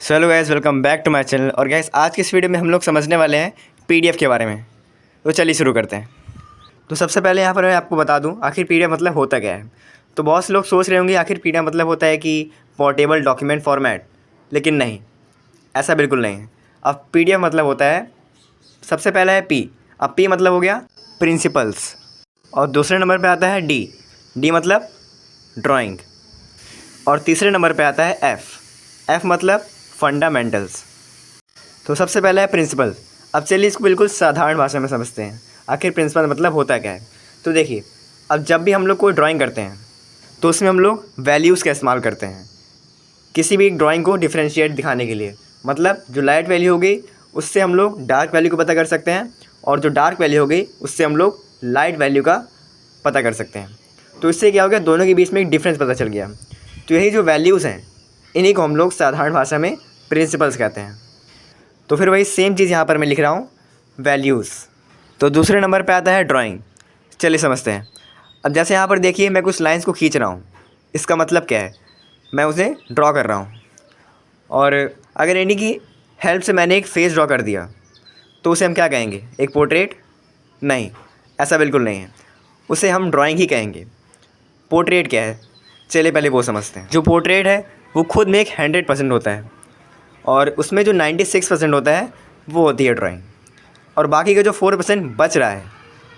Hello guys, welcome back to my channel. और guys, आज की इस वीडियो में हम लोग समझने वाले हैं पीडीएफ के बारे में। तो चलिए शुरू करते हैं। तो सबसे पहले यहाँ पर मैं आपको बता दूँ आखिर पीडीएफ मतलब होता क्या है। तो बहुत से लोग सोच रहे होंगे आखिर पीडीएफ मतलब होता है कि पोर्टेबल डॉक्यूमेंट फॉर्मेट, लेकिन नहीं, ऐसा बिल्कुल नहीं है। अब पीडीएफ मतलब होता है, सबसे पहला है पी। अब पी मतलब हो गया प्रिंसिपल्स, और दूसरे नंबर पर आता है डी। डी मतलब ड्राइंग, और तीसरे नंबर पे आता है एफ़। एफ़ मतलब फंडामेंटल्स। तो सबसे पहला है प्रिंसिपल। अब चलिए इसको बिल्कुल साधारण भाषा में समझते हैं, आखिर प्रिंसिपल मतलब होता क्या है। तो देखिए, अब जब भी हम लोग कोई ड्राइंग करते हैं तो उसमें हम लोग वैल्यूज़ का इस्तेमाल करते हैं किसी भी ड्राइंग को डिफ्रेंशिएट दिखाने के लिए। मतलब जो लाइट वैल्यू हो गई उससे हम लोग डार्क वैल्यू को पता कर सकते हैं, और जो डार्क वैल्यू हो गई उससे हम लोग लाइट वैल्यू का पता कर सकते हैं। तो इससे क्या हो गया, दोनों के बीच में एक डिफरेंस पता चल गया। तो यही जो वैल्यूज़ हैं इन्हीं को हम लोग साधारण भाषा में प्रिंसिपल्स कहते हैं। तो फिर वही सेम चीज़ यहाँ पर मैं लिख रहा हूँ, वैल्यूज़। तो दूसरे नंबर पे आता है ड्राइंग। चलिए समझते हैं। अब जैसे यहाँ पर देखिए, मैं कुछ लाइंस को खींच रहा हूँ, इसका मतलब क्या है, मैं उसे ड्रॉ कर रहा हूँ। और अगर इन्हीं की हेल्प से मैंने एक फेस ड्रॉ कर दिया तो उसे हम क्या कहेंगे, एक पोर्ट्रेट? नहीं, ऐसा बिल्कुल नहीं है, उसे हम ड्राइंग ही कहेंगे। पोर्ट्रेट क्या है, चलिए पहले वो समझते हैं। जो पोर्ट्रेट है वो खुद में एक 100% होता है, और उसमें जो 96% होता है वो होती है ड्राइंग। और बाकी का जो 4% बच रहा है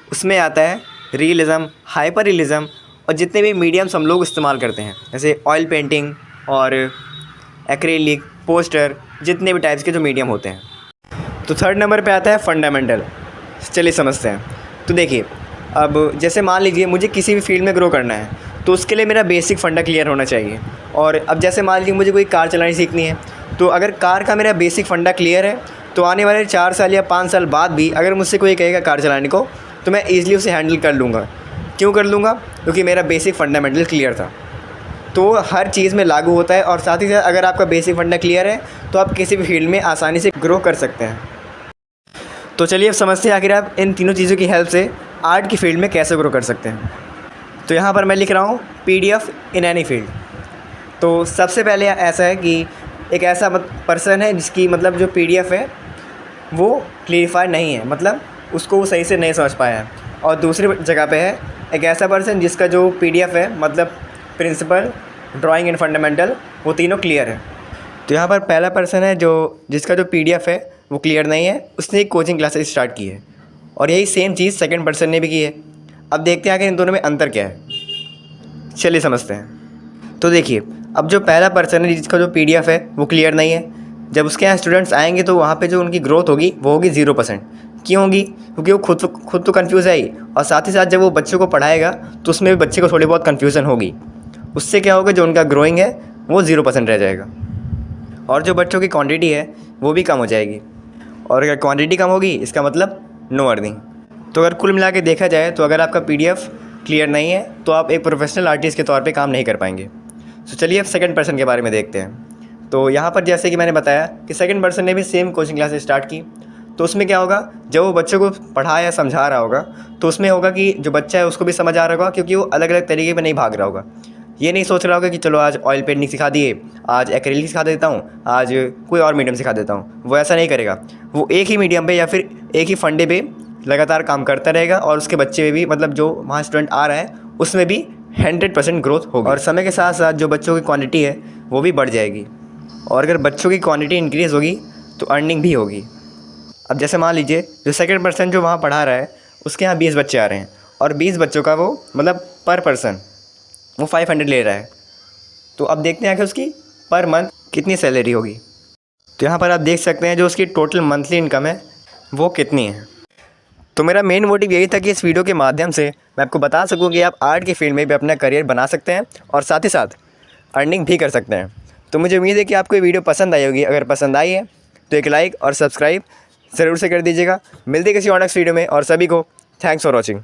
उसमें आता है रियलिज़म, हाइपर रियलिज़म, और जितने भी मीडियम्स हम लोग इस्तेमाल करते हैं, जैसे ऑयल पेंटिंग और एक्रेलिक, पोस्टर, जितने भी टाइप्स के जो मीडियम होते हैं। तो थर्ड नंबर पे आता है फंडामेंटल। चलिए समझते हैं। तो देखिए, अब जैसे मान लीजिए मुझे किसी भी फील्ड में ग्रो करना है तो उसके लिए मेरा बेसिक फंडा क्लियर होना चाहिए। और अब जैसे मान लीजिए मुझे कोई कार चलानी सीखनी है, तो अगर कार का मेरा बेसिक फंडा क्लियर है तो आने वाले 4 साल या 5 साल बाद भी अगर मुझसे कोई कहेगा कार चलाने को, तो मैं ईज़िली उसे हैंडल कर लूँगा। क्यों कर लूँगा? क्योंकि मेरा बेसिक फंडामेंटल क्लियर था। तो हर चीज़ में लागू होता है, और साथ ही साथ अगर आपका बेसिक फंडा क्लियर है तो आप किसी भी फील्ड में आसानी से ग्रो कर सकते हैं। तो चलिए अब समझते हैं आखिर आप इन तीनों चीज़ों की हेल्प से आर्ट की फील्ड में कैसे ग्रो कर सकते हैं। तो यहाँ पर मैं लिख रहा हूँ पीडीएफ इन एनी फील्ड। तो सबसे पहले ऐसा है कि एक ऐसा पर्सन है जिसकी मतलब जो पीडीएफ है वो क्लियरिफाइड नहीं है, मतलब उसको वो सही से नहीं समझ पाया है। और दूसरी जगह पे है एक ऐसा पर्सन जिसका जो पीडीएफ है, मतलब प्रिंसिपल, ड्राइंग एंड फंडामेंटल, वो तीनों क्लियर है। तो यहाँ पर पहला पर्सन है जिसका जो पीडीएफ है वो क्लियर नहीं है, उसने एक कोचिंग क्लासेस स्टार्ट की है, और यही सेम चीज़ सेकंड पर्सन ने भी की है। अब देखते हैं कि इन दोनों में अंतर क्या है। चलिए समझते हैं। तो देखिए, अब जो पहला पर्सन है जिसका जो पीडीएफ है वो क्लियर नहीं है, जब उसके यहाँ स्टूडेंट्स आएंगे तो वहाँ पे जो उनकी ग्रोथ होगी वो होगी 0%। क्यों होगी? क्योंकि वो खुद तो कन्फ्यूज़ है ही, और साथ ही साथ जब वो बच्चों को पढ़ाएगा तो उसमें भी बच्चे को थोड़ी बहुत कन्फ्यूज़न होगी। उससे क्या होगा, जो उनका ग्रोइंग है वो 0% रह जाएगा, और जो बच्चों की क्वान्टिटी है वो भी कम हो जाएगी। और अगर क्वान्टिटी कम होगी इसका मतलब नो अर्निंग। तो अगर कुल मिला के देखा जाए तो अगर आपका पीडीएफ क्लियर नहीं है तो आप एक प्रोफेशनल आर्टिस्ट के तौर पे काम नहीं कर पाएंगे। तो चलिए अब सेकंड पर्सन के बारे में देखते हैं। तो यहाँ पर जैसे कि मैंने बताया कि सेकंड पर्सन ने भी सेम कोचिंग क्लासेस स्टार्ट की। तो उसमें क्या होगा, जब वो बच्चों को पढ़ा या समझा रहा होगा तो उसमें होगा कि जो बच्चा है उसको भी समझ आ रहा होगा, क्योंकि वो अलग अलग तरीके में नहीं भाग रहा होगा। ये नहीं सोच रहा होगा कि चलो आज ऑयल पेंटिंग सिखा दिए, आज एक्रेलिक सिखा देता हूँ, आज कोई और मीडियम सिखा देता हूँ। वो ऐसा नहीं करेगा। वो एक ही मीडियम पे या फिर एक ही फंडे पे लगातार काम करता रहेगा, और उसके बच्चे में भी, मतलब जो वहाँ स्टूडेंट आ रहा है उसमें भी 100% ग्रोथ होगी। और समय के साथ साथ जो बच्चों की क्वांटिटी है वो भी बढ़ जाएगी, और अगर बच्चों की क्वांटिटी इंक्रीज़ होगी तो अर्निंग भी होगी। अब जैसे मान लीजिए जो सेकंड पर्सन जो वहाँ पढ़ा रहा है उसके यहाँ 20 बच्चे आ रहे हैं, और 20 बच्चों का वो मतलब पर पर्सन वो 500 ले रहा है। तो अब देखते हैं कि उसकी पर मंथ कितनी सैलरी होगी। तो यहाँ पर आप देख सकते हैं जो उसकी टोटल मंथली इनकम है वो कितनी है। तो मेरा मेन मोटिव यही था कि इस वीडियो के माध्यम से मैं आपको बता सकूं कि आप आर्ट की फील्ड में भी अपना करियर बना सकते हैं, और साथ ही साथ अर्निंग भी कर सकते हैं। तो मुझे उम्मीद है कि आपको ये वीडियो पसंद आई होगी। अगर पसंद आई है तो एक लाइक और सब्सक्राइब ज़रूर से कर दीजिएगा। मिलते किसी और नेक्स्ट वीडियो में, और सभी को थैंक्स फॉर वॉचिंग।